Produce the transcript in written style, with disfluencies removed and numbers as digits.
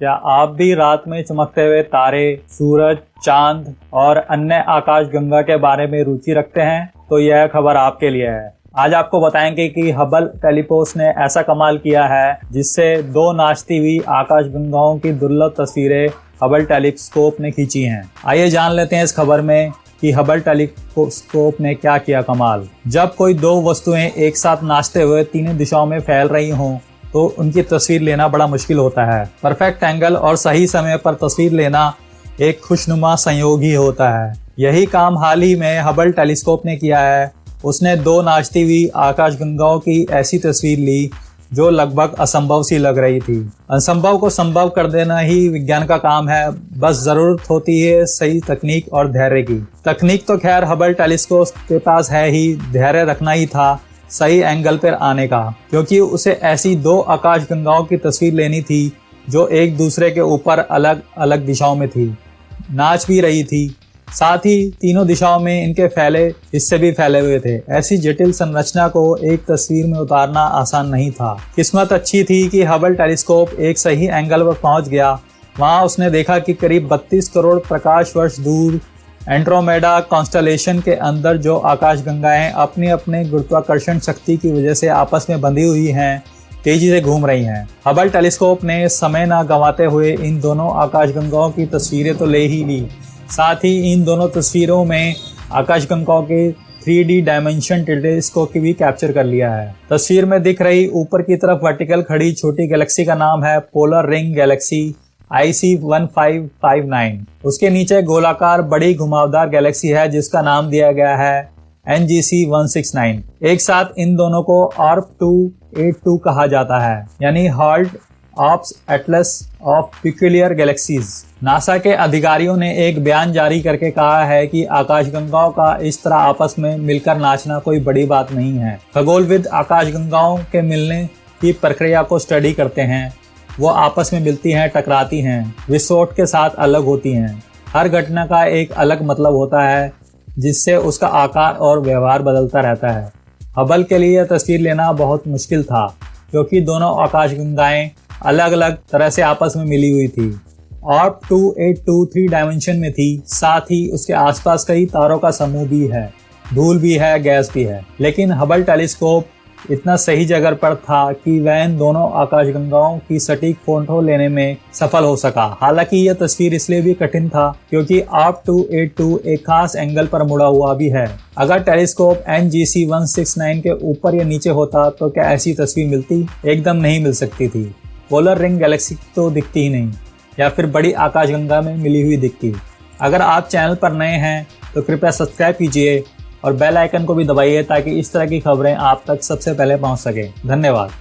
क्या आप भी रात में चमकते हुए तारे, सूरज, चांद और अन्य आकाशगंगा के बारे में रुचि रखते हैं? तो यह खबर आपके लिए है। आज आपको बताएंगे कि हबल टेलीस्कोप ने ऐसा कमाल किया है जिससे दो नाचती हुई आकाशगंगाओं की दुर्लभ तस्वीरें हबल टेलीस्कोप ने खींची हैं। आइए जान लेते हैं इस खबर में कि हबल टेलीस्कोप ने क्या किया कमाल। जब कोई दो वस्तुएं एक साथ नाचते हुए तीनों दिशाओं में फैल रही हों तो उनकी तस्वीर लेना बड़ा मुश्किल होता है। परफेक्ट एंगल और सही समय पर तस्वीर लेना एक खुशनुमा संयोग ही होता है। यही काम हाल ही में हबल टेलीस्कोप ने किया है। उसने दो नाचती हुई आकाशगंगाओं की ऐसी तस्वीर ली जो लगभग असंभव सी लग रही थी। असंभव को संभव कर देना ही विज्ञान का काम है, बस जरूरत होती है सही तकनीक और धैर्य की। तकनीक तो खैर हबल टेलीस्कोप के पास है ही, धैर्य रखना ही था सही एंगल पर आने का, क्योंकि उसे ऐसी दो आकाशगंगाओं की तस्वीर लेनी थी जो एक दूसरे के ऊपर अलग अलग दिशाओं में थी, नाच भी रही थी, साथ ही तीनों दिशाओं में इनके फैले हिस्से भी फैले हुए थे। ऐसी जटिल संरचना को एक तस्वीर में उतारना आसान नहीं था। किस्मत अच्छी थी कि हबल टेलीस्कोप एक सही एंगल पर पहुंच गया। वहां उसने देखा कि करीब 32 करोड़ प्रकाश वर्ष दूर एंड्रोमेडा कॉन्स्टेलेशन के अंदर जो आकाशगंगाएं अपनी अपने गुरुत्वाकर्षण शक्ति की वजह से आपस में बंधी हुई हैं, तेजी से घूम रही हैं। हबल टेलीस्कोप ने समय न गंवाते हुए इन दोनों आकाशगंगाओं की तस्वीरें तो ले ही ली, साथ ही इन दोनों तस्वीरों में आकाशगंगाओं के 3D डायमेंशन टेलीस्कोप की भी कैप्चर कर लिया है। तस्वीर में दिख रही ऊपर की तरफ वर्टिकल खड़ी छोटी गैलेक्सी का नाम है पोलर रिंग गैलेक्सी IC1559। उसके नीचे गोलाकार बड़ी घुमावदार गैलेक्सी है जिसका नाम दिया गया है NGC 169। एक साथ इन दोनों को ARP 282 कहा जाता है, यानी halt ops Atlas of peculiar galaxies. NASA के अधिकारियों ने एक बयान जारी करके कहा है कि आकाशगंगाओं का इस तरह आपस में मिलकर नाचना कोई बड़ी बात नहीं है। खगोलविद आकाशगंगाओं के मिलने की प्रक्रिया को स्टडी करते हैं। वो आपस में मिलती हैं, टकराती हैं, विस्फोट के साथ अलग होती हैं। हर घटना का एक अलग मतलब होता है जिससे उसका आकार और व्यवहार बदलता रहता है। हबल के लिए तस्वीर लेना बहुत मुश्किल था क्योंकि दोनों आकाशगंगाएं अलग अलग तरह से आपस में मिली हुई थी। ARP 282 3 डायमेंशन में थी, साथ ही उसके आसपास कई तारों का समूह भी है, धूल भी है, गैस भी है। लेकिन हबल टेलीस्कोप इतना सही जगह पर था कि वह इन दोनों आकाशगंगाओं की सटीक फोटो लेने में सफल हो सका। हालांकि यह तस्वीर इसलिए भी कठिन था क्योंकि ARP 282 एक खास एंगल पर मुड़ा हुआ भी है। अगर टेलीस्कोप NGC 169 के ऊपर या नीचे होता तो क्या ऐसी तस्वीर मिलती? एकदम नहीं मिल सकती थी। पोलर रिंग गैलेक्सी तो दिखती ही नहीं, या फिर बड़ी आकाशगंगा में मिली हुई दिखती। अगर आप चैनल पर नए हैं तो कृपया सब्सक्राइब कीजिए और बेल आइकन को भी दबाइए ताकि इस तरह की खबरें आप तक सबसे पहले पहुंच सके। धन्यवाद।